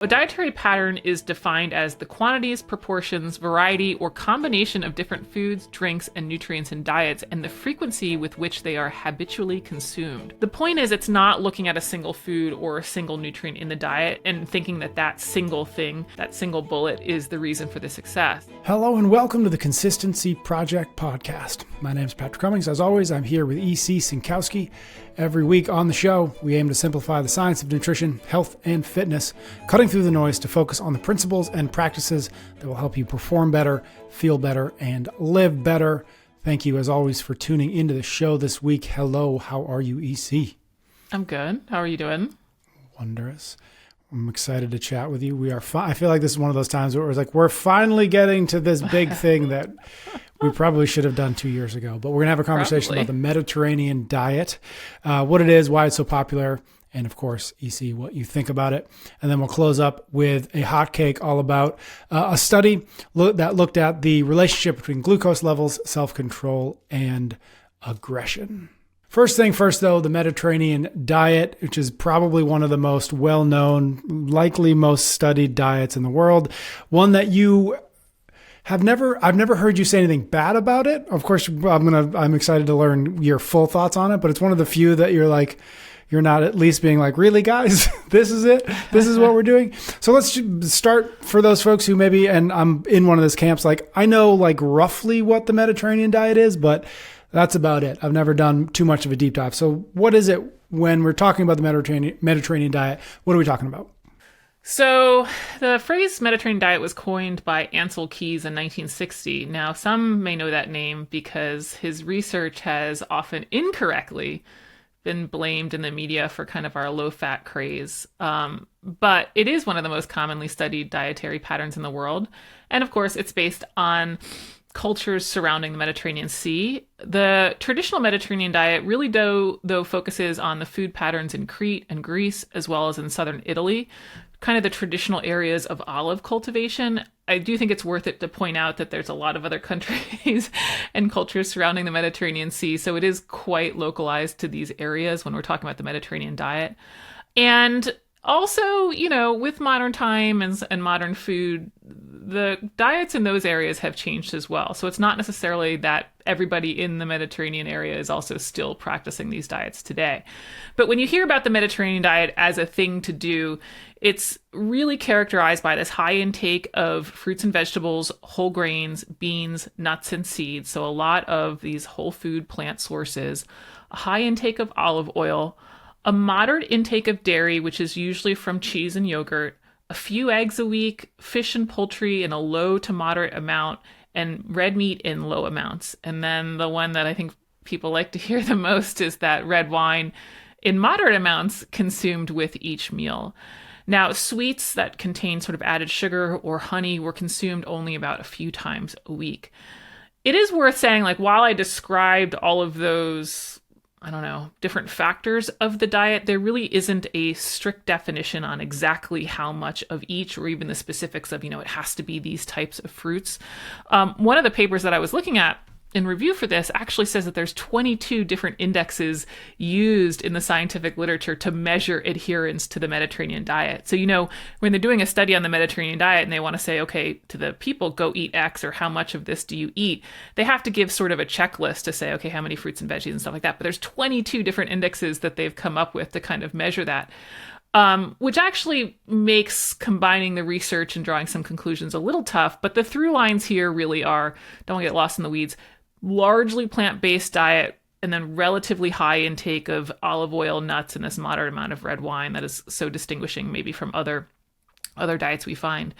A dietary pattern is defined as the quantities, proportions, variety, or combination of different foods, drinks, and nutrients in diets, and the frequency with which they are habitually consumed. The point is, it's not looking at a single food or a single nutrient in the diet and thinking that that single thing, that single bullet, is the reason for the success. Hello and welcome to the Consistency Project podcast. My name is Patrick Cummings. As always, I'm here with E.C. Sinkowski. Every week on the show, we aim to simplify the science of nutrition, health, and fitness, cutting through the noise to focus on the principles and practices that will help you perform better, feel better, and live better. Thank you, as always, for tuning into the show this week. Hello, how are you, EC? I'm good. How are you doing? Wondrous. I'm excited to chat with you. We are. I feel like this is one of those times where it's like we're finally getting to this big thing that we probably should have done 2 years ago. But we're gonna have a conversation about the Mediterranean diet, what it is, why it's so popular, and of course, EC, what you think about it. And then we'll close up with a hot cake all about a study that looked at the relationship between glucose levels, self-control, and aggression. First thing first, though, the Mediterranean diet, which is probably one of the most well-known, likely most studied diets in the world. One that I've never heard you say anything bad about it. Of course, I'm excited to learn your full thoughts on it, but it's one of the few that you're not at least being like, really, guys, this is it. This is what we're doing. So let's start for those folks who maybe, and I'm in one of those camps, like I know like roughly what the Mediterranean diet is, but that's about it. I've never done too much of a deep dive. So what is it when we're talking about the Mediterranean diet? What are we talking about? So the phrase Mediterranean diet was coined by Ancel Keys in 1960. Now, some may know that name because his research has often incorrectly been blamed in the media for kind of our low-fat craze. But it is one of the most commonly studied dietary patterns in the world. And of course, it's based on cultures surrounding the Mediterranean Sea. The traditional Mediterranean diet really though focuses on the food patterns in Crete and Greece, as well as in southern Italy, kind of the traditional areas of olive cultivation. I do think it's worth it to point out that there's a lot of other countries and cultures surrounding the Mediterranean Sea, so it is quite localized to these areas when we're talking about the Mediterranean diet. And also, with modern time and modern food, the diets in those areas have changed as well. So it's not necessarily that everybody in the Mediterranean area is also still practicing these diets today. But when you hear about the Mediterranean diet as a thing to do, it's really characterized by this high intake of fruits and vegetables, whole grains, beans, nuts, and seeds. So a lot of these whole food plant sources, a high intake of olive oil, a moderate intake of dairy, which is usually from cheese and yogurt, a few eggs a week, fish and poultry in a low to moderate amount, and red meat in low amounts. And then the one that I think people like to hear the most is that red wine in moderate amounts consumed with each meal. Now, sweets that contain sort of added sugar or honey were consumed only about a few times a week. It is worth saying, while I described all of those different factors of the diet, there really isn't a strict definition on exactly how much of each or even the specifics of, it has to be these types of fruits. One of the papers that I was looking at in review for this actually says that there's 22 different indexes used in the scientific literature to measure adherence to the Mediterranean diet. So, when they're doing a study on the Mediterranean diet and they want to say, okay, to the people, go eat X, or how much of this do you eat? They have to give sort of a checklist to say, okay, how many fruits and veggies and stuff like that. But there's 22 different indexes that they've come up with to kind of measure that. Which actually makes combining the research and drawing some conclusions a little tough. But the through lines here really are, don't get lost in the weeds, largely plant-based diet, and then relatively high intake of olive oil, nuts, and this moderate amount of red wine that is so distinguishing maybe from other diets we find.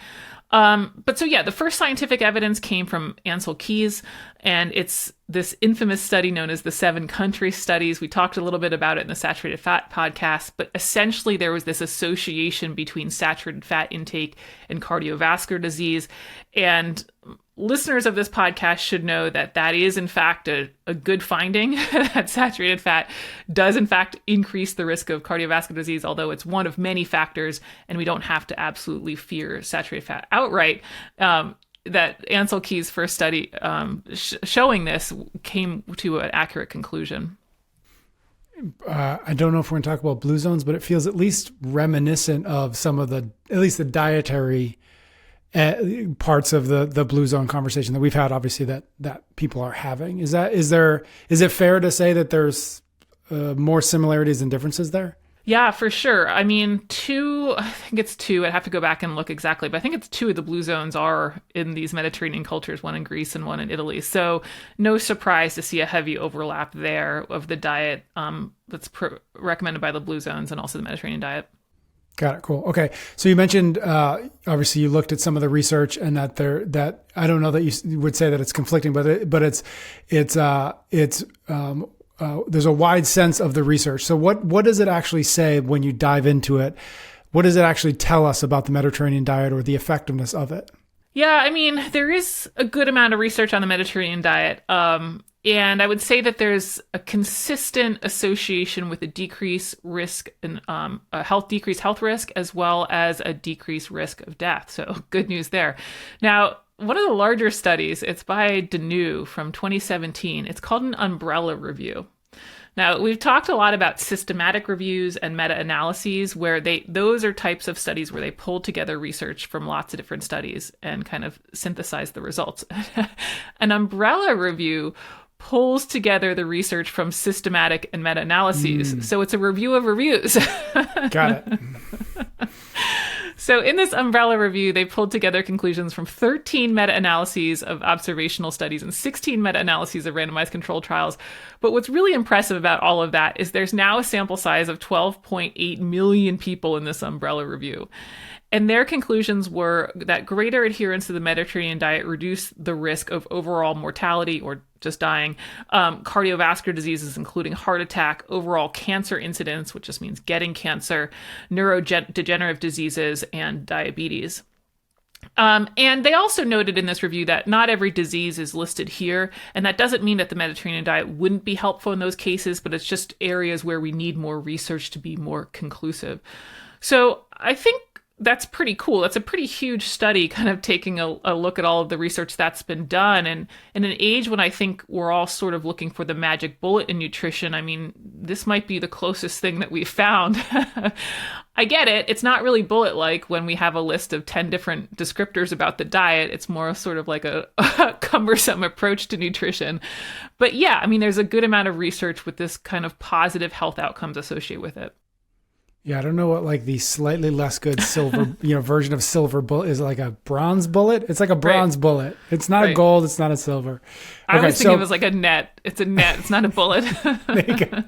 The first scientific evidence came from Ancel Keys, and it's this infamous study known as the 7 country studies. We talked a little bit about it in the saturated fat podcast, but essentially there was this association between saturated fat intake and cardiovascular disease. And listeners of this podcast should know that that is, in fact, a good finding, that saturated fat does, in fact, increase the risk of cardiovascular disease, although it's one of many factors, and we don't have to absolutely fear saturated fat outright. That Ancel Keys' first study showing this came to an accurate conclusion. I don't know if we're going to talk about blue zones, but it feels at least reminiscent of some of at least the dietary parts of the blue zone conversation that we've had, obviously that people are having. Is it fair to say that there's more similarities and differences there? Yeah, for sure. I mean, I think it's two. I'd have to go back and look exactly, but I think it's two of the blue zones are in these Mediterranean cultures, one in Greece and one in Italy. So no surprise to see a heavy overlap there of the diet that's recommended by the blue zones and also the Mediterranean diet. Got it. Cool. Okay. So you mentioned, obviously you looked at some of the research and that I don't know that you would say that it's conflicting, but there's a wide sense of the research. So what does it actually say when you dive into it? What does it actually tell us about the Mediterranean diet or the effectiveness of it? Yeah, I mean, there is a good amount of research on the Mediterranean diet. And I would say that there's a consistent association with a decreased risk and decreased health risk, as well as a decreased risk of death. So good news there. Now, one of the larger studies, it's by Danu from 2017. It's called an umbrella review. Now, we've talked a lot about systematic reviews and meta-analyses, where those are types of studies where they pull together research from lots of different studies and kind of synthesize the results. An umbrella review pulls together the research from systematic and meta-analyses. So it's a review of reviews. Got it. So in this umbrella review, they pulled together conclusions from 13 meta-analyses of observational studies and 16 meta-analyses of randomized controlled trials. But what's really impressive about all of that is there's now a sample size of 12.8 million people in this umbrella review. And their conclusions were that greater adherence to the Mediterranean diet reduced the risk of overall mortality or just dying, cardiovascular diseases, including heart attack, overall cancer incidence, which just means getting cancer, neurodegenerative diseases, and diabetes. And they also noted in this review that not every disease is listed here. And that doesn't mean that the Mediterranean diet wouldn't be helpful in those cases, but it's just areas where we need more research to be more conclusive. So I think that's pretty cool. That's a pretty huge study, kind of taking a look at all of the research that's been done. And in an age when I think we're all sort of looking for the magic bullet in nutrition, I mean, this might be the closest thing that we've found. I get it. It's not really bullet-like when we have a list of 10 different descriptors about the diet. It's more sort of like a cumbersome approach to nutrition. But yeah, I mean, there's a good amount of research with this kind of positive health outcomes associated with it. Yeah, I don't know what like the slightly less good silver, version of silver bullet is, like a bronze bullet. It's like a bronze bullet. It's not a gold. It's not a silver. I was thinking it was like a net. It's a net. It's not a bullet. There you go.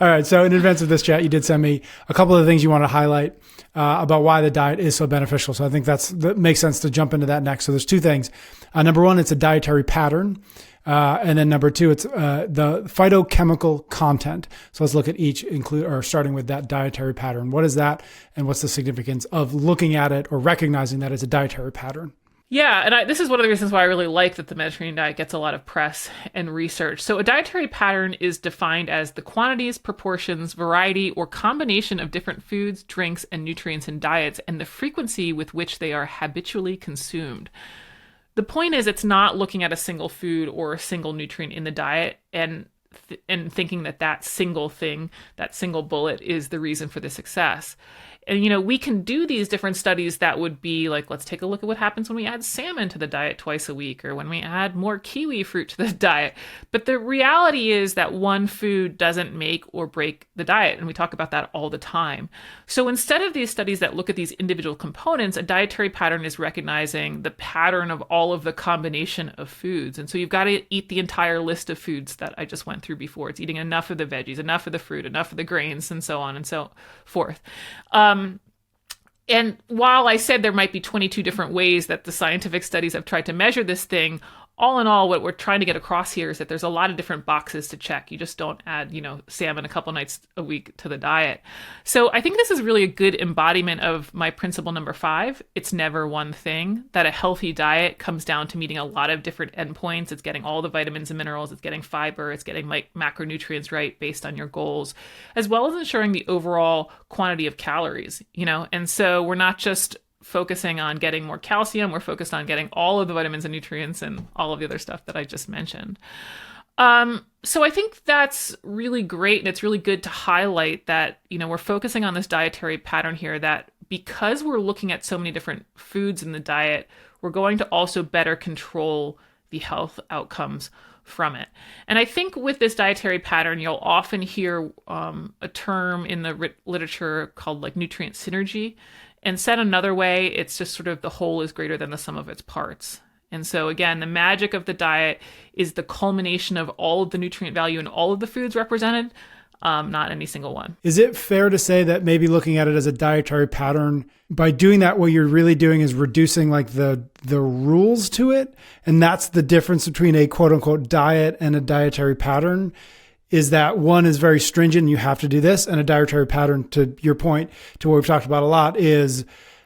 All right. So in advance of this chat, you did send me a couple of things you want to highlight about why the diet is so beneficial. So I think that makes sense to jump into that next. So there's two things. Number one, it's a dietary pattern. And then number two, it's the phytochemical content. So let's look at each, starting with that dietary pattern. What is that, and what's the significance of looking at it or recognizing that it's a dietary pattern? Yeah, and this is one of the reasons why I really like that the Mediterranean diet gets a lot of press and research. So a dietary pattern is defined as the quantities, proportions, variety, or combination of different foods, drinks, and nutrients in diets, and the frequency with which they are habitually consumed. The point is, it's not looking at a single food or a single nutrient in the diet and thinking that single thing, that single bullet is the reason for the success. And, we can do these different studies that would be like, let's take a look at what happens when we add salmon to the diet twice a week, or when we add more kiwi fruit to the diet. But the reality is that one food doesn't make or break the diet. And we talk about that all the time. So instead of these studies that look at these individual components, a dietary pattern is recognizing the pattern of all of the combination of foods. And so you've got to eat the entire list of foods that I just went through before. It's eating enough of the veggies, enough of the fruit, enough of the grains, and so on and so forth. And while I said there might be 22 different ways that the scientific studies have tried to measure this thing, all in all, what we're trying to get across here is that there's a lot of different boxes to check. You just don't add, salmon a couple nights a week to the diet. So I think this is really a good embodiment of my principle number 5. It's never one thing, that a healthy diet comes down to meeting a lot of different endpoints. It's getting all the vitamins and minerals. It's getting fiber. It's getting macronutrients right based on your goals, as well as ensuring the overall quantity of calories, And so we're not just focusing on getting more calcium. We're focused on getting all of the vitamins and nutrients and all of the other stuff that I just mentioned. So I think that's really great, and it's really good to highlight that, we're focusing on this dietary pattern here, that because we're looking at so many different foods in the diet, we're going to also better control the health outcomes from it. And I think with this dietary pattern, you'll often hear a term in the literature called like nutrient synergy. And said another way, it's just sort of the whole is greater than the sum of its parts. And so again, the magic of the diet is the culmination of all of the nutrient value in all of the foods represented, not any single one. Is it fair to say that maybe looking at it as a dietary pattern, by doing that, what you're really doing is reducing like the rules to it? And that's the difference between a quote unquote diet and a dietary pattern, is that one is very stringent, you have to do this, and a dietary pattern, to your point, to what we've talked about a lot, is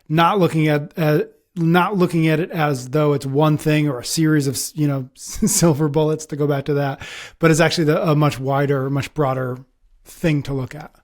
not looking at it as though it's one thing or a series of, silver bullets, to go back to that, but it's actually a much wider, much broader thing to look at.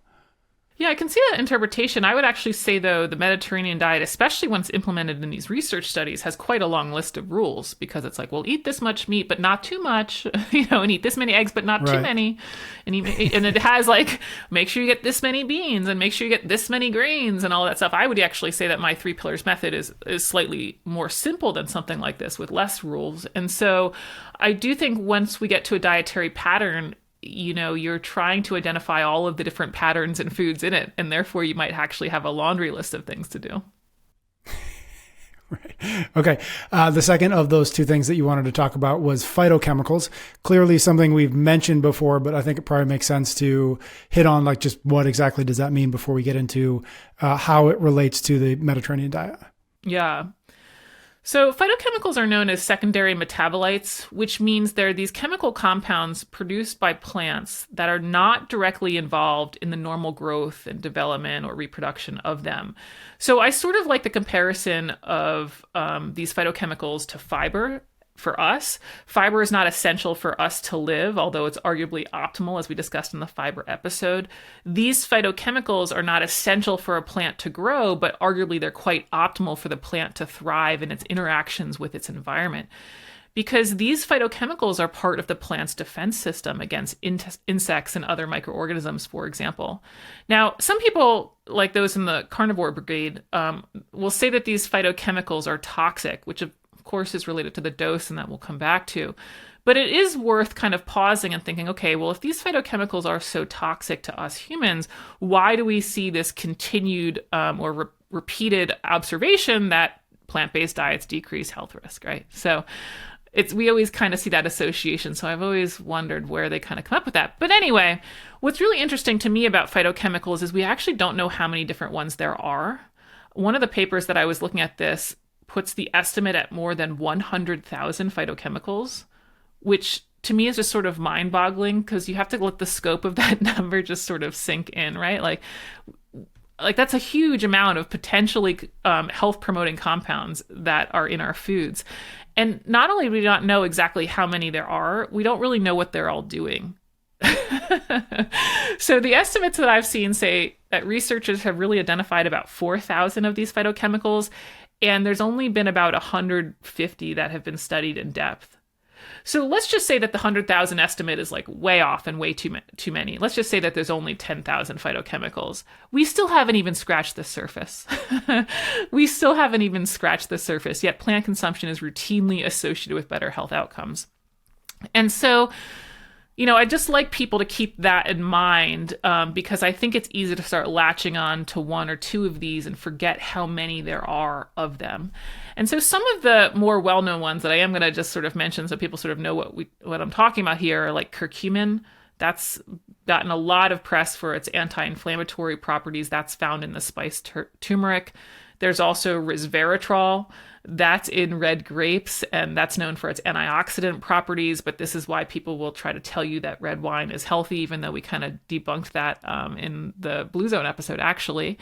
Yeah, I can see that interpretation. I would actually say, though, the Mediterranean diet, especially once implemented in these research studies, has quite a long list of rules, because it's like, well, eat this much meat, but not too much, and eat this many eggs, but not too many. And it has like, make sure you get this many beans and make sure you get this many grains and all that stuff. I would actually say that my 3 pillars method is slightly more simple than something like this with less rules. And so I do think once we get to a dietary pattern, you're trying to identify all of the different patterns and foods in it, and therefore you might actually have a laundry list of things to do. Right. Okay. The second of those 2 things that you wanted to talk about was phytochemicals. Clearly something we've mentioned before, but I think it probably makes sense to hit on like just what exactly does that mean before we get into how it relates to the Mediterranean diet. Yeah. So phytochemicals are known as secondary metabolites, which means they're these chemical compounds produced by plants that are not directly involved in the normal growth and development or reproduction of them. So I sort of like the comparison of these phytochemicals to fiber. For us, fiber is not essential for us to live, although it's arguably optimal, as we discussed in the fiber episode. These phytochemicals are not essential for a plant to grow, but arguably they're quite optimal for the plant to thrive in its interactions with its environment. Because these phytochemicals are part of the plant's defense system against insects and other microorganisms, for example. Now, some people, like those in the carnivore brigade, will say that these phytochemicals are toxic, which of course is related to the dose, and that we'll come back to. But it is worth kind of pausing and thinking, okay, well, if these phytochemicals are so toxic to us humans, why do we see this continued or repeated observation that plant-based diets decrease health risk, right? So we always kind of see that association. So I've always wondered where they kind of come up with that. But anyway, what's really interesting to me about phytochemicals is we actually don't know how many different ones there are. One of the papers that I was looking at this puts the estimate at more than 100,000 phytochemicals, which to me is just sort of mind-boggling, because you have to let the scope of that number just sort of sink in, right? Like that's a huge amount of potentially health-promoting compounds that are in our foods. And not only do we not know exactly how many there are, we don't really know what they're all doing. So the estimates that I've seen say that researchers have really identified about 4,000 of these phytochemicals, and there's only been about 150 that have been studied in depth. So let's just say that the 100,000 estimate is like way off and way too many. Let's just say that there's only 10,000 phytochemicals. We still haven't even scratched the surface. We still haven't even scratched the surface, yet plant consumption is routinely associated with better health outcomes. And so, I just like people to keep that in mind, because I think it's easy to start latching on to 1 or 2 of these and forget how many there are of them. And so some of the more well-known ones that I am going to just sort of mention so people sort of know what I'm talking about here are like curcumin. That's gotten a lot of press for its anti-inflammatory properties. That's found in the spice turmeric. There's also resveratrol. That's in red grapes, and that's known for its antioxidant properties, but this is why people will try to tell you that red wine is healthy, even though we kind of debunked that in the Blue Zone episode, actually.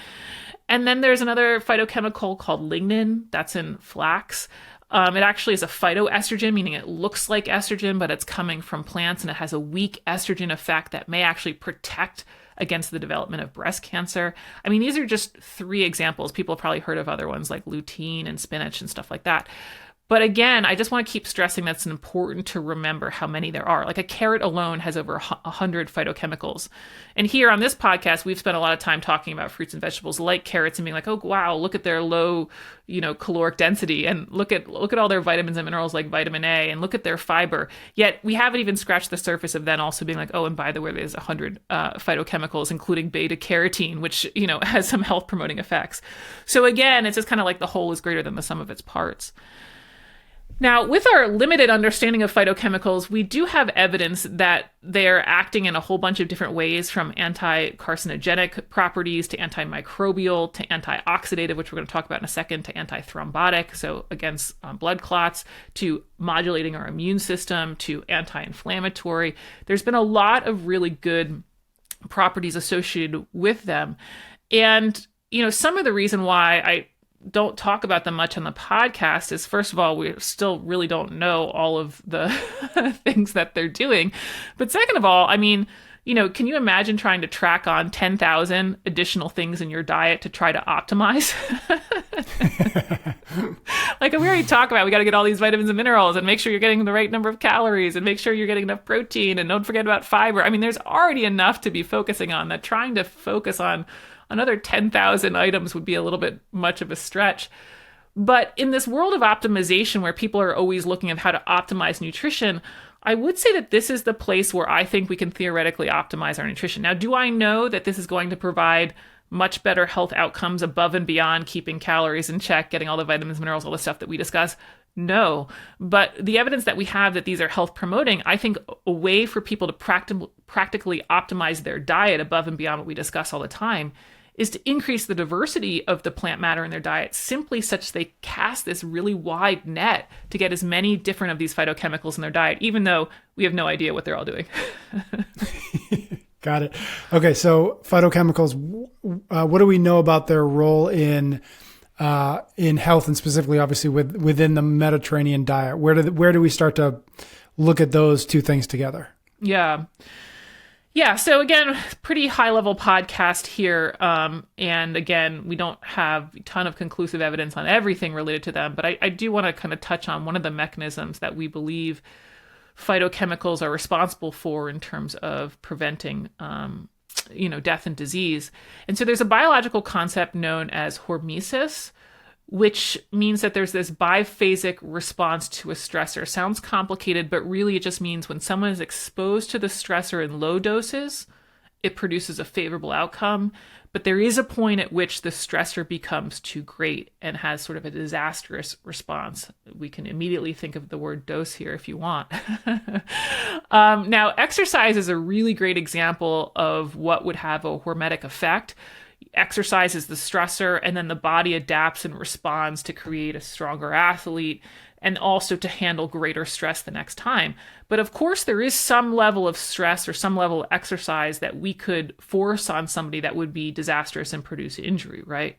And then there's another phytochemical called lignin. That's in flax. It actually is a phytoestrogen, meaning it looks like estrogen, but it's coming from plants, and it has a weak estrogen effect that may actually protect against the development of breast cancer. I mean, these are just 3 examples. People have probably heard of other ones like lutein and spinach and stuff like that. But again, I just want to keep stressing that's important to remember how many there are. Like a carrot alone has over 100 phytochemicals. And here on this podcast, we've spent a lot of time talking about fruits and vegetables like carrots and being like, oh, wow, look at their low, caloric density, and look at all their vitamins and minerals like vitamin A, and look at their fiber. Yet we haven't even scratched the surface of then also being like, oh, and by the way, there's 100 phytochemicals, including beta carotene, which, has some health promoting effects. So again, it's just kind of like the whole is greater than the sum of its parts. Now, with our limited understanding of phytochemicals, we do have evidence that they're acting in a whole bunch of different ways, from anti-carcinogenic properties to antimicrobial to antioxidative, which we're going to talk about in a second, to antithrombotic, so against blood clots, to modulating our immune system, to anti-inflammatory. There's been a lot of really good properties associated with them. And, some of the reason why I don't talk about them much on the podcast is, first of all, we still really don't know all of the things that they're doing. But second of all, can you imagine trying to track on 10,000 additional things in your diet to try to optimize? Like we already talked about, we got to get all these vitamins and minerals and make sure you're getting the right number of calories and make sure you're getting enough protein and don't forget about fiber. There's already enough to be focusing on that trying to focus on another 10,000 items would be a little bit much of a stretch. But in this world of optimization where people are always looking at how to optimize nutrition, I would say that this is the place where I think we can theoretically optimize our nutrition. Now, do I know that this is going to provide much better health outcomes above and beyond keeping calories in check, getting all the vitamins, minerals, all the stuff that we discuss? No. But the evidence that we have that these are health promoting, I think a way for people to practically optimize their diet above and beyond what we discuss all the time is to increase the diversity of the plant matter in their diet, simply such they cast this really wide net to get as many different of these phytochemicals in their diet, even though we have no idea what they're all doing. Got it. Okay, so phytochemicals, what do we know about their role in health, and specifically, obviously, within the Mediterranean diet? Where do we start to look at those two things together? Yeah, so again, pretty high-level podcast here. And again, we don't have a ton of conclusive evidence on everything related to them, but I do want to kind of touch on one of the mechanisms that we believe phytochemicals are responsible for in terms of preventing, death and disease. And so there's a biological concept known as hormesis, which means that there's this biphasic response to a stressor. Sounds complicated, but really it just means when someone is exposed to the stressor in low doses, it produces a favorable outcome. But there is a point at which the stressor becomes too great and has sort of a disastrous response. We can immediately think of the word dose here if you want. Now, exercise is a really great example of what would have a hormetic effect. Exercise is the stressor, and then the body adapts and responds to create a stronger athlete and also to handle greater stress the next time. But of course, there is some level of stress or some level of exercise that we could force on somebody that would be disastrous and produce injury, right?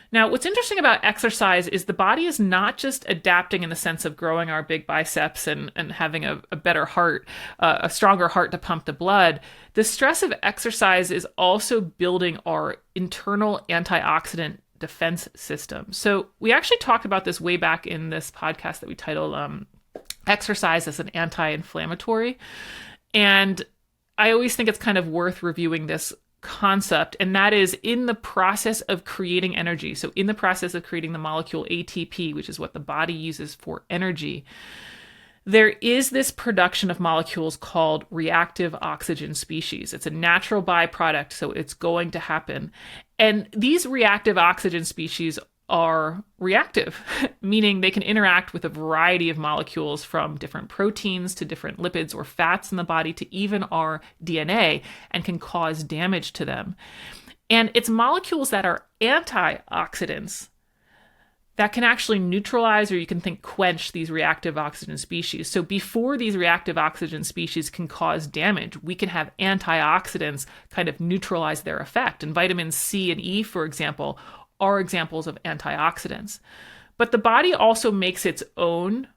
Now, what's interesting about exercise is the body is not just adapting in the sense of growing our big biceps and having a better heart, a stronger heart to pump the blood. The stress of exercise is also building our internal antioxidant defense system. So we actually talked about this way back in this podcast that we titled Exercise as an Anti-Inflammatory. And I always think it's kind of worth reviewing this concept, and that is in the process of creating energy. So in the process of creating the molecule ATP, which is what the body uses for energy, there is this production of molecules called reactive oxygen species. It's a natural byproduct, so it's going to happen. And these reactive oxygen species are reactive, meaning they can interact with a variety of molecules, from different proteins to different lipids or fats in the body to even our DNA, and can cause damage to them. And it's molecules that are antioxidants that can actually neutralize, or you can think quench, these reactive oxygen species. So before these reactive oxygen species can cause damage, we can have antioxidants kind of neutralize their effect. And vitamins C and E, for example, are examples of antioxidants. But the body also makes its own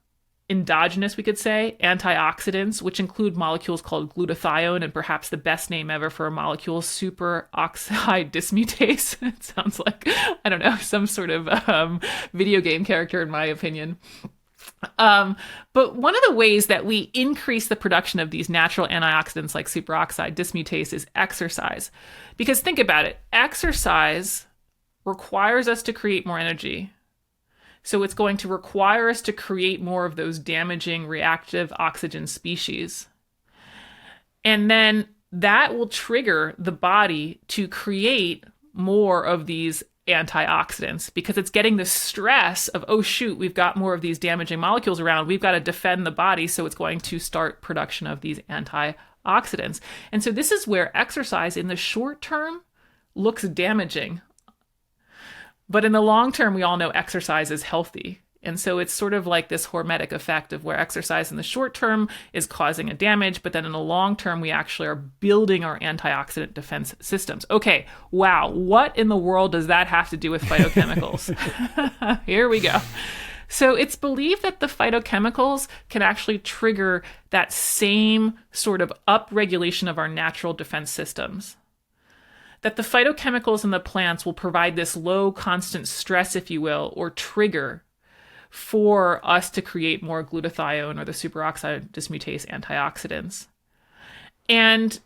endogenous, we could say, antioxidants, which include molecules called glutathione, and perhaps the best name ever for a molecule, superoxide dismutase. It sounds like, I don't know, some sort of video game character, in my opinion. But one of the ways that we increase the production of these natural antioxidants like superoxide dismutase is exercise. Because think about it, exercise requires us to create more energy. So it's going to require us to create more of those damaging reactive oxygen species. And then that will trigger the body to create more of these antioxidants because it's getting the stress of, oh shoot, we've got more of these damaging molecules around. We've got to defend the body. So it's going to start production of these antioxidants. And so this is where exercise in the short term looks damaging. But in the long term, we all know exercise is healthy. And so it's sort of like this hormetic effect of where exercise in the short term is causing a damage, but then in the long term, we actually are building our antioxidant defense systems. Okay, wow, what in the world does that have to do with phytochemicals? Here we go. So it's believed that the phytochemicals can actually trigger that same sort of upregulation of our natural defense systems. That the phytochemicals in the plants will provide this low constant stress, if you will, or trigger for us to create more glutathione or the superoxide dismutase antioxidants. And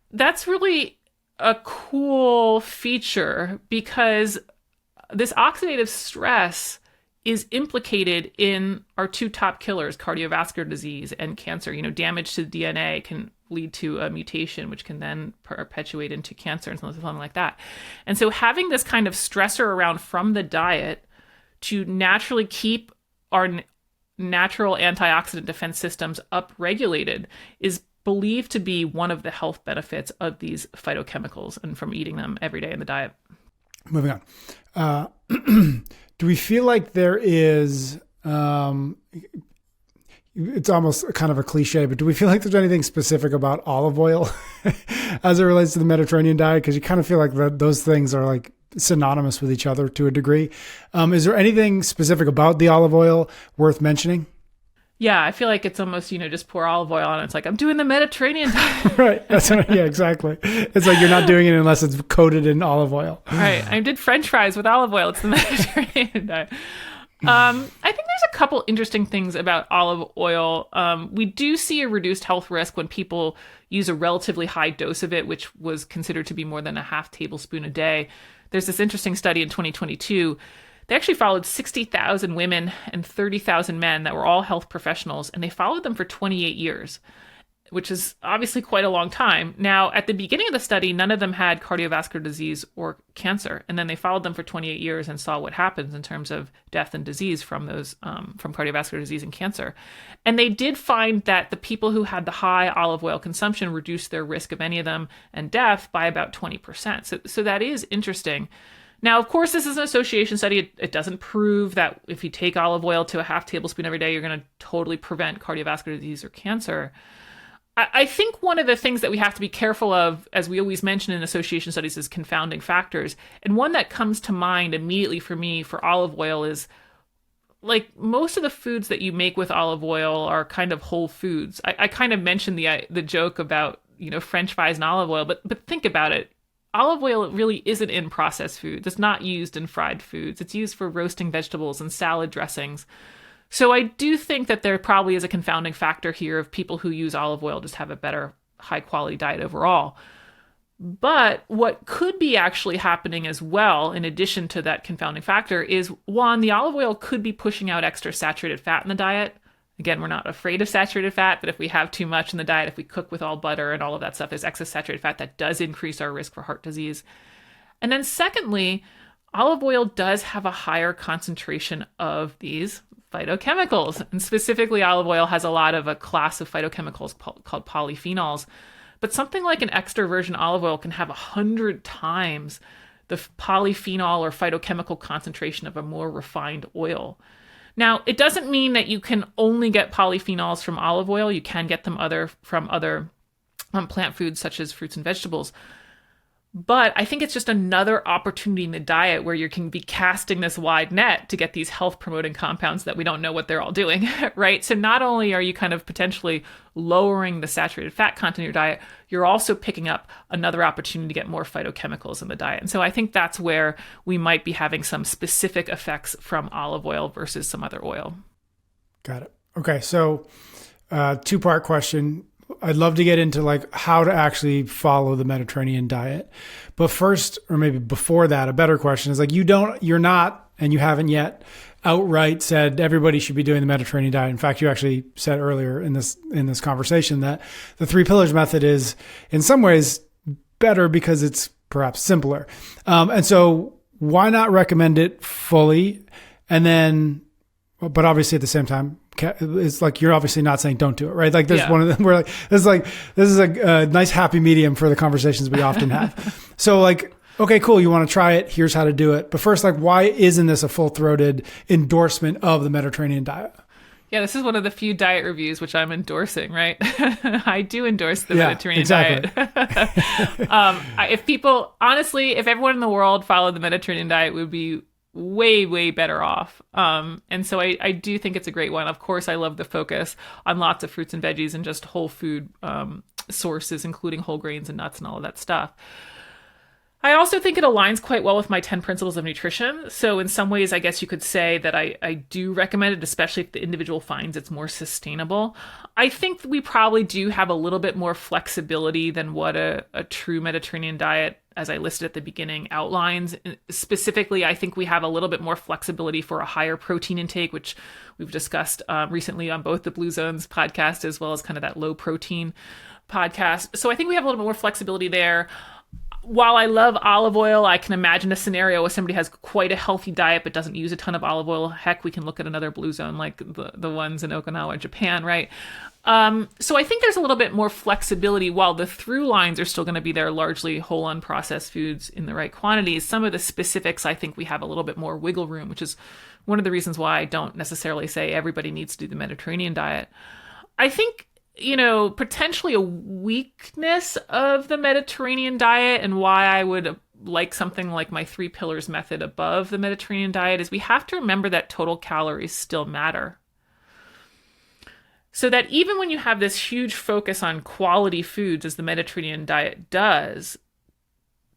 that's really a cool feature because this oxidative stress is implicated in our two top killers, cardiovascular disease and cancer. Damage to the DNA can lead to a mutation, which can then perpetuate into cancer and something like that. And so having this kind of stressor around from the diet to naturally keep our natural antioxidant defense systems upregulated is believed to be one of the health benefits of these phytochemicals and from eating them every day in the diet. Moving on. Do we feel like there is, it's almost kind of a cliche, but do we feel like there's anything specific about olive oil as it relates to the Mediterranean diet? Because you kind of feel like those things are like synonymous with each other to a degree. Is there anything specific about the olive oil worth mentioning? Yeah, I feel like it's almost, just pour olive oil on it. It's like, I'm doing the Mediterranean diet. Right. Yeah, exactly. It's like you're not doing it unless it's coated in olive oil. Right. I did French fries with olive oil. It's the Mediterranean diet. I think there's a couple interesting things about olive oil. We do see a reduced health risk when people use a relatively high dose of it, which was considered to be more than a half tablespoon a day. There's this interesting study in 2022. They actually followed 60,000 women and 30,000 men that were all health professionals, and they followed them for 28 years, which is obviously quite a long time. Now, at the beginning of the study, none of them had cardiovascular disease or cancer, and then they followed them for 28 years and saw what happens in terms of death and disease from those from cardiovascular disease and cancer. And they did find that the people who had the high olive oil consumption reduced their risk of any of them and death by about 20%. So that is interesting. Now, of course, this is an association study. It doesn't prove that if you take olive oil to a half tablespoon every day, you're going to totally prevent cardiovascular disease or cancer. I think one of the things that we have to be careful of, as we always mention in association studies, is confounding factors. And one that comes to mind immediately for me for olive oil is, like, most of the foods that you make with olive oil are kind of whole foods. I kind of mentioned the joke about, French fries and olive oil, but think about it. Olive oil really isn't in processed foods. It's not used in fried foods. It's used for roasting vegetables and salad dressings. So I do think that there probably is a confounding factor here of people who use olive oil just have a better high quality diet overall. But what could be actually happening as well, in addition to that confounding factor, is one, the olive oil could be pushing out extra saturated fat in the diet. Again, we're not afraid of saturated fat, but if we have too much in the diet, if we cook with all butter and all of that stuff, there's excess saturated fat that does increase our risk for heart disease. And then secondly, olive oil does have a higher concentration of these phytochemicals. And specifically, olive oil has a lot of a class of phytochemicals called polyphenols. But something like an extra virgin olive oil can have 100 times the polyphenol or phytochemical concentration of a more refined oil. Now, it doesn't mean that you can only get polyphenols from olive oil. You can get them from other plant foods such as fruits and vegetables. But I think it's just another opportunity in the diet where you can be casting this wide net to get these health promoting compounds that we don't know what they're all doing, right? So not only are you kind of potentially lowering the saturated fat content in your diet, you're also picking up another opportunity to get more phytochemicals in the diet. And so I think that's where we might be having some specific effects from olive oil versus some other oil. Got it. Okay. So, two-part question. I'd love to get into like how to actually follow the Mediterranean diet. But first, or maybe before that, a better question is like, you're not, and you haven't yet outright said everybody should be doing the Mediterranean diet. In fact, you actually said earlier in this conversation that the 3 pillars method is in some ways better because it's perhaps simpler. And so why not recommend it fully? And then, but obviously at the same time, it's like, you're obviously not saying don't do it, right? Like there's one of them where like, this is a nice happy medium for the conversations we often have. So like, okay, cool. You want to try it. Here's how to do it. But first, like, why isn't this a full-throated endorsement of the Mediterranean diet? Yeah, this is one of the few diet reviews which I'm endorsing, right? I do endorse the Mediterranean diet. If everyone in the world followed the Mediterranean diet, we would be way, way better off. And so I do think it's a great one. Of course, I love the focus on lots of fruits and veggies and just whole food sources, including whole grains and nuts and all of that stuff. I also think it aligns quite well with my 10 principles of nutrition. So in some ways, I guess you could say that I do recommend it, especially if the individual finds it's more sustainable. I think we probably do have a little bit more flexibility than what a true Mediterranean diet, as I listed at the beginning, outlines. Specifically, I think we have a little bit more flexibility for a higher protein intake, which we've discussed recently on both the Blue Zones podcast, as well as kind of that low protein podcast. So I think we have a little bit more flexibility there. While I love olive oil, I can imagine a scenario where somebody has quite a healthy diet but doesn't use a ton of olive oil. Heck, we can look at another Blue Zone like the ones in Okinawa, Japan, right? So I think there's a little bit more flexibility. While the through lines are still going to be there, largely whole unprocessed foods in the right quantities, some of the specifics, I think we have a little bit more wiggle room, which is one of the reasons why I don't necessarily say everybody needs to do the Mediterranean diet. I think, potentially a weakness of the Mediterranean diet and why I would like something like my 3 pillars method above the Mediterranean diet is we have to remember that total calories still matter. So that even when you have this huge focus on quality foods as the Mediterranean diet does,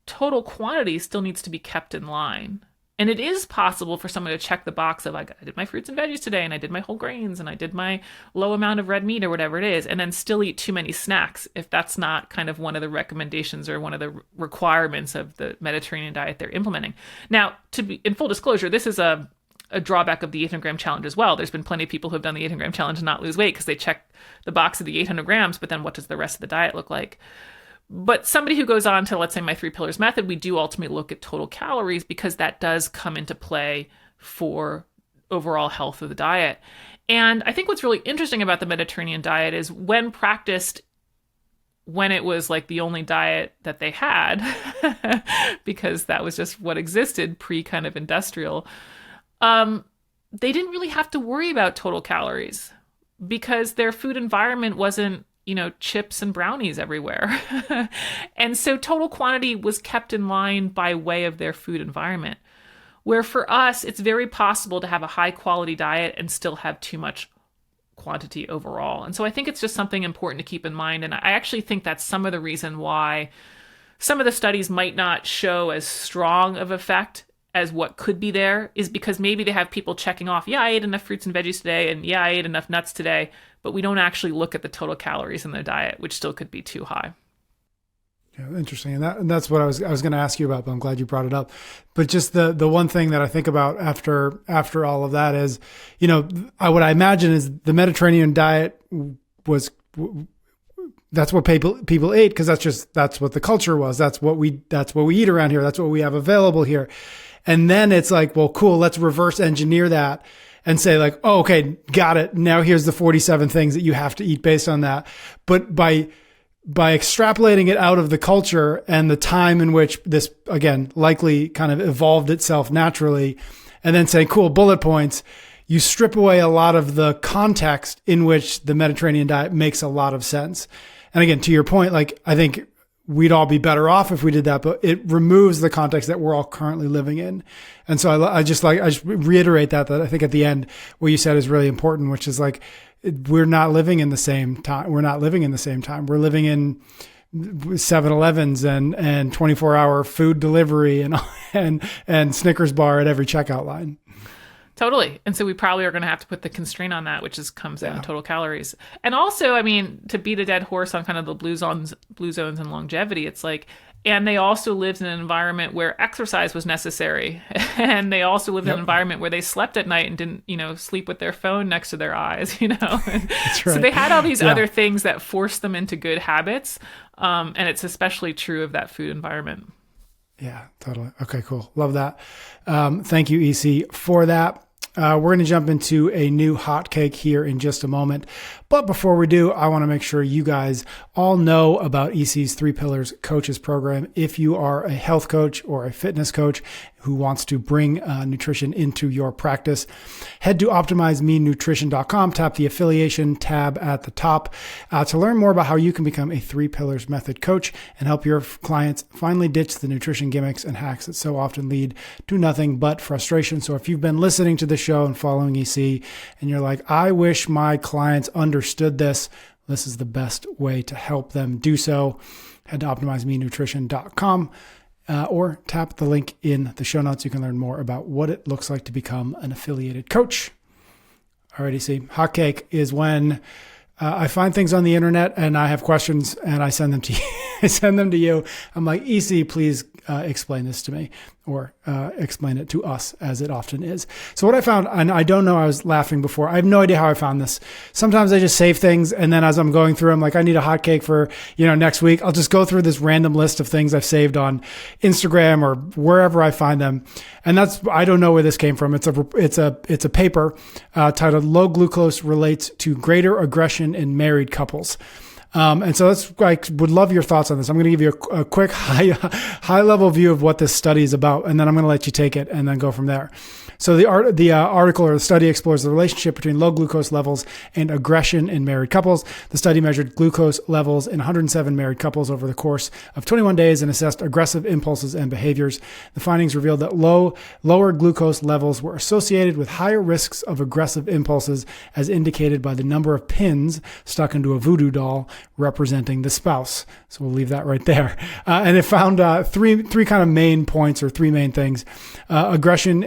total quantity still needs to be kept in line. And it is possible for someone to check the box of like, I did my fruits and veggies today, and I did my whole grains, and I did my low amount of red meat or whatever it is, and then still eat too many snacks if that's not kind of one of the recommendations or one of the requirements of the Mediterranean diet they're implementing. Now, to be in full disclosure, this is a drawback of the 800-gram challenge as well. There's been plenty of people who have done the 800-gram challenge and not lose weight because they check the box of the 800 grams, but then what does the rest of the diet look like? But somebody who goes on to, let's say, my 3 pillars method, we do ultimately look at total calories because that does come into play for overall health of the diet. And I think what's really interesting about the Mediterranean diet is when practiced, when it was like the only diet that they had, because that was just what existed pre kind of industrial, they didn't really have to worry about total calories because their food environment wasn't chips and brownies everywhere. And so total quantity was kept in line by way of their food environment. Where for us, it's very possible to have a high quality diet and still have too much quantity overall. And so I think it's just something important to keep in mind. And I actually think that's some of the reason why some of the studies might not show as strong of effect as what could be there is because maybe they have people checking off, yeah, I ate enough fruits and veggies today, and yeah, I ate enough nuts today, but we don't actually look at the total calories in their diet, which still could be too high. Yeah, interesting. And that's what I was going to ask you about, but I'm glad you brought it up. But just the one thing that I think about after all of that is, what I imagine is the Mediterranean diet was, that's what people ate because that's what the culture was. That's what we eat around here. That's what we have available here. And then it's like, well, cool, let's reverse engineer that and say like, oh, okay, got it. Now here's the 47 things that you have to eat based on that. But by extrapolating it out of the culture and the time in which this, again, likely kind of evolved itself naturally, and then saying, cool, bullet points, you strip away a lot of the context in which the Mediterranean diet makes a lot of sense. And again, to your point, like, I think we'd all be better off if we did that, but it removes the context that we're all currently living in. And so I just reiterate that I think at the end, what you said is really important, which is like, we're not living in the same time. We're living in 7-Elevens and 24-hour food delivery and Snickers bar at every checkout line. Totally. And so we probably are going to have to put the constraint on that, which is comes out in Yeah. total calories. And also, I mean, to beat a dead horse on kind of the blue zones and longevity, it's like, and they also lived in an environment where exercise was necessary. And they also lived in an Yep. environment where they slept at night and didn't, sleep with their phone next to their eyes, That's So right. they had all these Yeah. other things that forced them into good habits. And it's especially true of that food environment. Yeah, totally. Okay, cool. Love that. Thank you, EC, for that. We're going to jump into a new hot cake here in just a moment. But before we do, I want to make sure you guys all know about EC's 3 Pillars Coaches Program. If you are a health coach or a fitness coach who wants to bring nutrition into your practice, head to optimizemenutrition.com, tap the affiliation tab at the top to learn more about how you can become a 3 Pillars method coach and help your clients finally ditch the nutrition gimmicks and hacks that so often lead to nothing but frustration. So if you've been listening to the show and following EC and you're like, I wish my clients understood this is the best way to help them do so. Head to optimizemenutrition.com or tap the link in the show notes. You can learn more about what it looks like to become an affiliated coach. Alrighty, see, hot cake is when I find things on the internet and I have questions and I send them to you. I send them to you. I'm like, EC, please explain this to me, or explain it to us, as it often is. So what I found, and I don't know, I was laughing before. I have no idea how I found this. Sometimes I just save things, and then as I'm going through, I'm like, I need a hot cake for next week. I'll just go through this random list of things I've saved on Instagram or wherever I find them, and I don't know where this came from. It's a paper titled "Low Glucose Relates to Greater Aggression in Married Couples." And so I would love your thoughts on this. I'm going to give you a quick high level view of what this study is about, and then I'm going to let you take it and then go from there. So the article or the study explores the relationship between low glucose levels and aggression in married couples. The study measured glucose levels in 107 married couples over the course of 21 days and assessed aggressive impulses and behaviors. The findings revealed that lower glucose levels were associated with higher risks of aggressive impulses, as indicated by the number of pins stuck into a voodoo doll representing the spouse. So we'll leave that right there. And it found three kind of main points, or 3 main things. Aggression.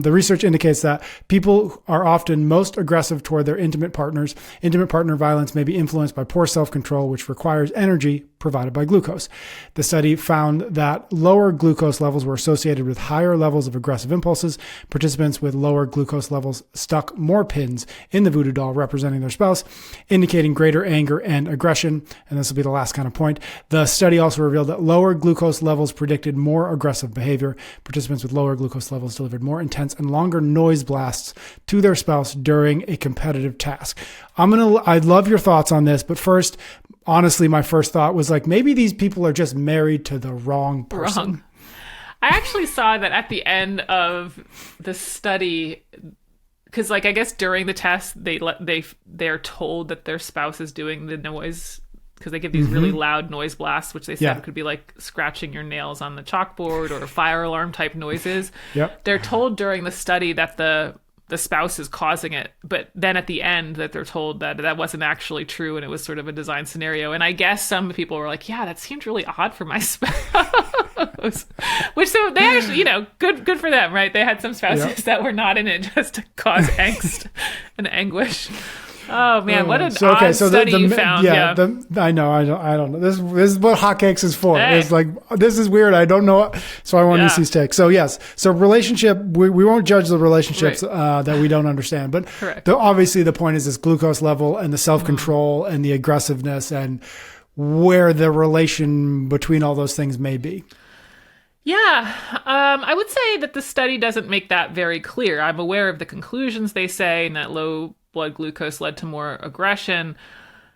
The research indicates that people are often most aggressive toward their intimate partners. Intimate partner violence may be influenced by poor self-control, which requires energy provided by glucose. The study found that lower glucose levels were associated with higher levels of aggressive impulses. Participants with lower glucose levels stuck more pins in the voodoo doll representing their spouse, indicating greater anger and aggression. And this will be the last kind of point. The study also revealed that lower glucose levels predicted more aggressive behavior. Participants with lower glucose levels delivered more intense and longer noise blasts to their spouse during a competitive task. I'd love your thoughts on this, but first, honestly, my first thought was like, maybe these people are just married to the wrong person. Wrong. I actually saw that at the end of the study, because I guess during the test they're told that their spouse is doing the noise, because they give these really loud noise blasts, which they said could be like scratching your nails on the chalkboard or fire alarm type noises. Yep. They're told during the study that the spouse is causing it, but then at the end that they're told that that wasn't actually true and it was sort of a design scenario. And I guess some people were like, yeah, that seemed really odd for my spouse. Which, so they actually, good for them, right? They had some spouses that were not in it just to cause angst and anguish. Oh man, what an odd study you found. I know. I don't know. This is what hotcakes is for. Hey. It's like, this is weird. I don't know. So I want to see his take. So yes. So relationship, we won't judge the relationships that we don't understand. But obviously the point is this glucose level and the self-control and the aggressiveness and where the relation between all those things may be. Yeah, I would say that the study doesn't make that very clear. I'm aware of the conclusions they say, and that low blood glucose led to more aggression.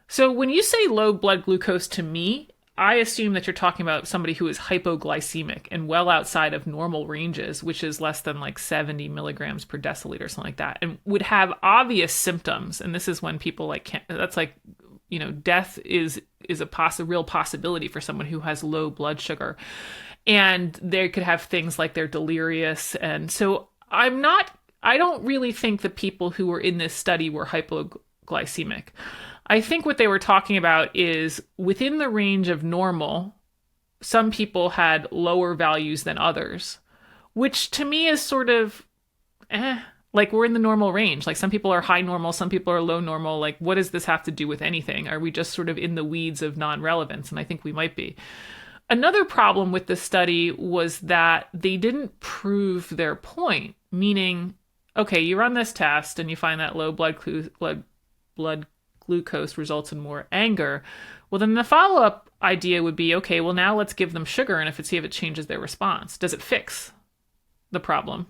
So when you say low blood glucose to me, I assume that you're talking about somebody who is hypoglycemic and well outside of normal ranges, which is less than 70 milligrams per deciliter, something like that, and would have obvious symptoms. And this is when people can't, that's death is a real possibility for someone who has low blood sugar. And they could have things like they're delirious. And so I don't really think the people who were in this study were hypoglycemic. I think what they were talking about is within the range of normal, some people had lower values than others, which to me is sort of, Like we're in the normal range. Like some people are high normal, some people are low normal. Like what does this have to do with anything? Are we just sort of in the weeds of non-relevance? And I think we might be. Another problem with the study was that they didn't prove their point, meaning, okay, you run this test and you find that low blood glucose results in more anger. Well, then the follow-up idea would be, okay, well now let's give them sugar and see if it changes their response. Does it fix the problem?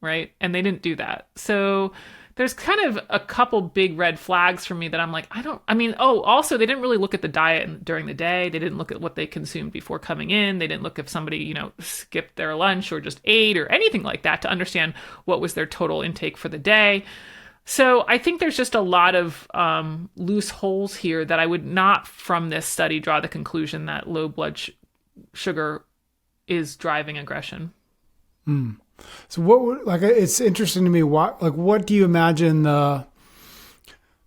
Right? And they didn't do that. So there's kind of a couple big red flags for me that I'm like, also they didn't really look at the diet during the day. They didn't look at what they consumed before coming in. They didn't look if somebody, skipped their lunch or just ate or anything like that to understand what was their total intake for the day. So I think there's just a lot of loose holes here that I would not from this study draw the conclusion that low blood sugar is driving aggression. Mm. So it's interesting to me. What do you imagine the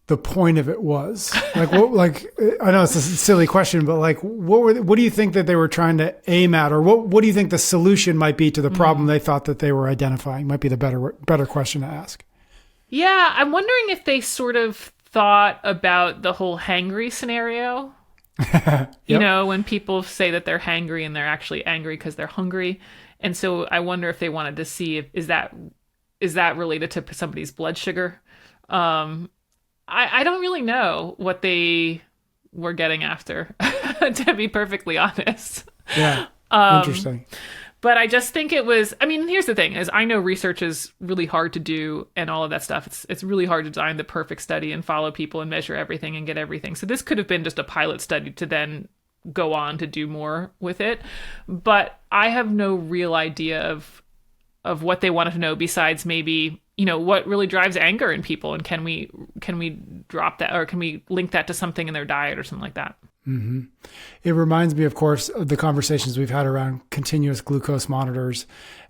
point of it was? I know it's a silly question, but what do you think that they were trying to aim at, or what do you think the solution might be to the problem they thought that they were identifying? Might be the better question to ask. Yeah, I'm wondering if they sort of thought about the whole hangry scenario. Yep. When people say that they're hangry and they're actually angry because they're hungry. And so I wonder if they wanted to see is that related to somebody's blood sugar. I don't really know what they were getting after, to be perfectly honest. Yeah, interesting. But I just think it was, here's the thing, is I know research is really hard to do and all of that stuff. It's really hard to design the perfect study and follow people and measure everything and get everything. So this could have been just a pilot study to then go on to do more with it. But I have no real idea of what they wanted to know besides maybe, what really drives anger in people, and can we drop that, or can we link that to something in their diet or something like that? Mm-hmm. It reminds me, of course, of the conversations we've had around continuous glucose monitors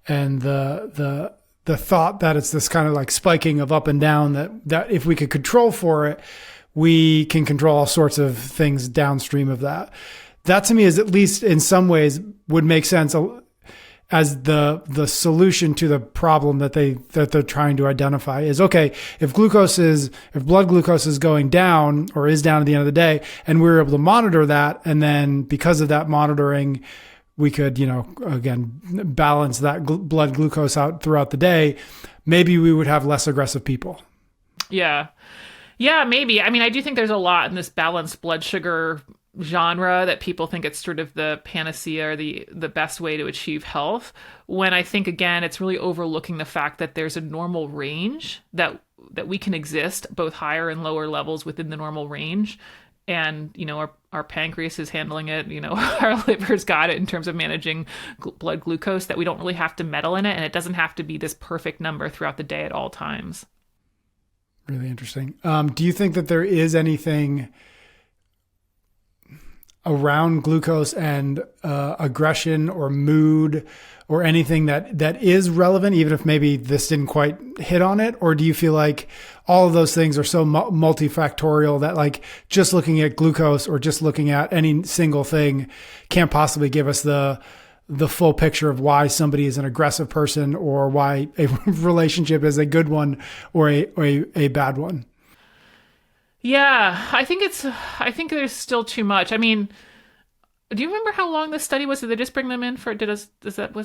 and the thought that it's this kind of like spiking of up and down that if we could control for it, we can control all sorts of things downstream of that. That to me is, at least in some ways, would make sense as the solution to the problem that they're trying to identify is, okay, if blood glucose is going down or is down at the end of the day, and we were able to monitor that, and then because of that monitoring, we could, again, balance that blood glucose out throughout the day, maybe we would have less aggressive people. Yeah. Yeah, maybe. I do think there's a lot in this balanced blood sugar genre that people think it's sort of the panacea or the best way to achieve health, when I think, again, it's really overlooking the fact that there's a normal range that we can exist, both higher and lower levels within the normal range. And, our pancreas is handling it, our liver's got it in terms of managing blood glucose, that we don't really have to meddle in it. And it doesn't have to be this perfect number throughout the day at all times. Really interesting. Do you think that there is anything around glucose and aggression or mood or anything that is relevant, even if maybe this didn't quite hit on it? Or do you feel like all of those things are so multifactorial that just looking at glucose or just looking at any single thing can't possibly give us the full picture of why somebody is an aggressive person or why a relationship is a good one or a bad one? Yeah, I think there's still too much. Do you remember how long this study was? Did they just bring them in for, was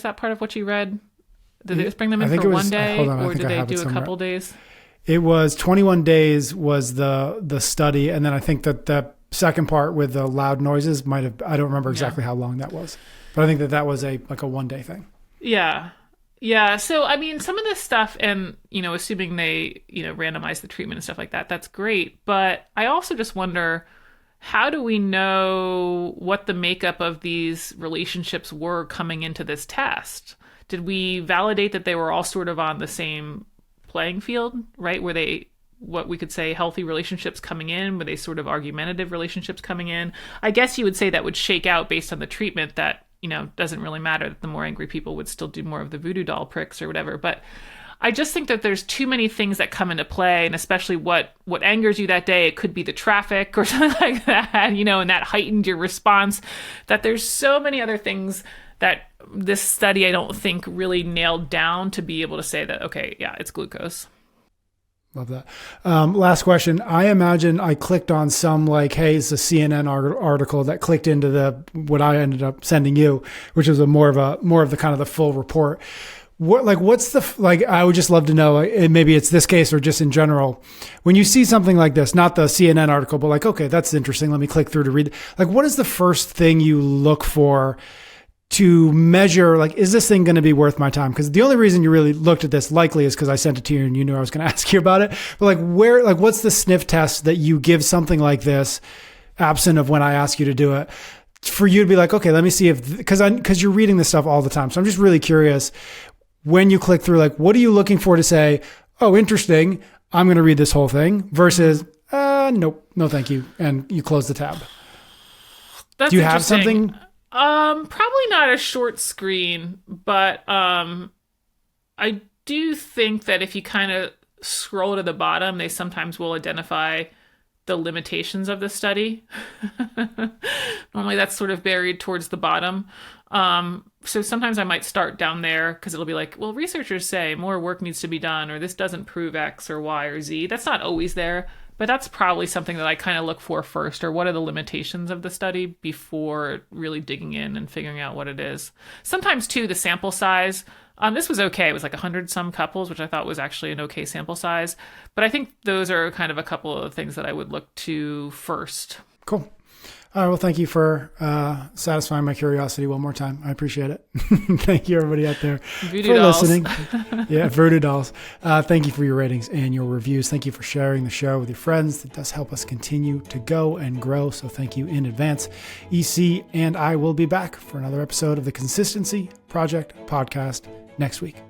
that part of what you read? Did they just bring them in for one day, or did they do a couple days? It was 21 days was the study. And then I think that the second part with the loud noises I don't remember exactly how long that was, but I think that was a 1 day thing. Yeah. Yeah. So, some of this stuff, and, assuming they, randomize the treatment and stuff like that, that's great. But I also just wonder, how do we know what the makeup of these relationships were coming into this test? Did we validate that they were all sort of on the same playing field, right? Were they, what we could say, healthy relationships coming in? Were they sort of argumentative relationships coming in? I guess you would say that would shake out based on the treatment, that doesn't really matter, that the more angry people would still do more of the voodoo doll pricks or whatever. But I just think that there's too many things that come into play, and especially what angers you that day. It could be the traffic or something like that, and that heightened your response, that there's so many other things that this study, I don't think, really nailed down to be able to say that, okay, yeah, it's glucose. Love that. Last question. I imagine I clicked on some like, hey, it's a CNN article that clicked into what I ended up sending you, which was more of the kind of the full report. I would just love to know, and maybe it's this case or just in general, when you see something like this, not the CNN article, but like, okay, that's interesting. Let me click through to read. Like, what is the first thing you look for to measure, like, is this thing going to be worth my time? Because the only reason you really looked at this likely is because I sent it to you and you knew I was going to ask you about it. But what's the sniff test that you give something like this, absent of when I ask you to do it, for you to be like, okay, let me see because you're reading this stuff all the time. So I'm just really curious, when you click through, like, what are you looking for to say, oh, interesting, I'm going to read this whole thing, versus, nope, no, thank you. And you close the tab. Do you have something? Probably not a short screen, but I do think that if you kind of scroll to the bottom, they sometimes will identify the limitations of the study. Normally that's sort of buried towards the bottom. So sometimes I might start down there because it'll be like, well, researchers say more work needs to be done, or this doesn't prove X or Y or Z. That's not always there. But that's probably something that I kind of look for first, or what are the limitations of the study before really digging in and figuring out what it is. Sometimes, too, the sample size. This was okay. It was like 100 some couples, which I thought was actually an okay sample size. But I think those are kind of a couple of things that I would look to first. Cool. All right. Well, thank you for satisfying my curiosity one more time. I appreciate it. Thank you, everybody out there, Voodoo for dolls. listening. Yeah, Voodoo Dolls. Thank you for your ratings and your reviews. Thank you for sharing the show with your friends. It does help us continue to go and grow. So thank you in advance. EC and I will be back for another episode of the Consistency Project podcast next week.